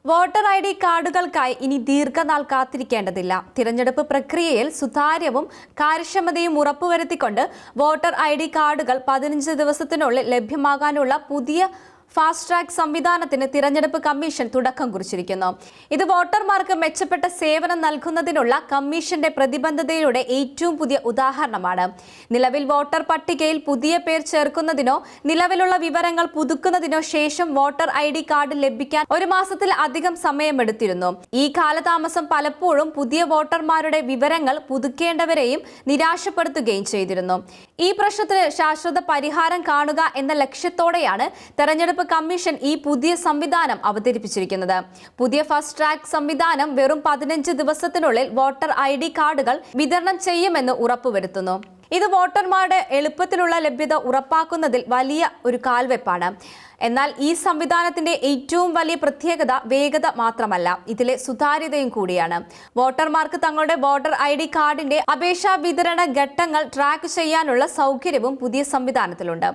Voter ID കാർഡുകൾക്കായി ഇനി ദീർഘനാൾ കാത്തിരിക്കേണ്ടതില്ല. തിരഞ്ഞെടുപ്പ് പ്രക്രിയയിൽ സുതാര്യവും കാര്യക്ഷമതയും ഉറപ്പുവരുത്തിക്കൊണ്ട് വോട്ടർ ID കാർഡുകൾ 15 ദിവസത്തിനുള്ളിൽ ലഭ്യമാകാനുള്ള പുതിയ ഫാസ്റ്റ് ട്രാക്ക് സംവിധാനത്തിന് തിരഞ്ഞെടുപ്പ് കമ്മീഷൻ തുടക്കം കുറിച്ചിരിക്കുന്നു. ഇത് വോട്ടർമാർക്ക് മെച്ചപ്പെട്ട സേവനം നൽകുന്നതിനുള്ള കമ്മീഷന്റെ പ്രതിബദ്ധതയുടെ ഏറ്റവും പുതിയ ഉദാഹരണമാണ്. നിലവിൽ വോട്ടർ പട്ടികയിൽ പുതിയ പേർ ചേർക്കുന്നതിനോ നിലവിലുള്ള വിവരങ്ങൾ പുതുക്കുന്നതിനോ ശേഷം വോട്ടർ ID കാർഡ് ലഭിക്കാൻ ഒരു മാസത്തിൽ അധികം സമയമെടുത്തിരുന്നു. ഈ കാലതാമസം പലപ്പോഴും പുതിയ വോട്ടർമാരുടെ വിവരങ്ങൾ പുതുക്കേണ്ടവരെയും നിരാശപ്പെടുത്തുകയും ചെയ്തിരുന്നു. ഈ പ്രശ്നത്തിന് ശാശ്വത പരിഹാരം കാണുക എന്ന ലക്ഷ്യത്തോടെയാണ് തെരഞ്ഞെടുപ്പ് കമ്മീഷൻ ഈ പുതിയ സംവിധാനം അവതരിപ്പിച്ചിരിക്കുന്നത്. പുതിയ ഫാസ്റ്റ് ട്രാക്ക് സംവിധാനം വെറും 15 ദിവസത്തിനുള്ളിൽ വോട്ടർ ID കാർഡുകൾ വിതരണം ചെയ്യുമെന്ന് ഉറപ്പുവരുത്തുന്നു. ഇത് വോട്ടർമാരുടെ എളുപ്പത്തിലുള്ള ലഭ്യത ഉറപ്പാക്കുന്നതിൽ വലിയ ഒരു കാൽവെപ്പാണ്. എന്നാൽ ഈ സംവിധാനത്തിന്റെ ഏറ്റവും വലിയ പ്രത്യേകത വേഗത മാത്രമല്ല, ഇതിലെ സുതാര്യതയും കൂടിയാണ്. വോട്ടർമാർക്ക് തങ്ങളുടെ വോട്ടർ ID കാർഡിന്റെ അപേക്ഷാ വിതരണ ഘട്ടങ്ങൾ ട്രാക്ക് ചെയ്യാനുള്ള സൗകര്യവും പുതിയ സംവിധാനത്തിലുണ്ട്.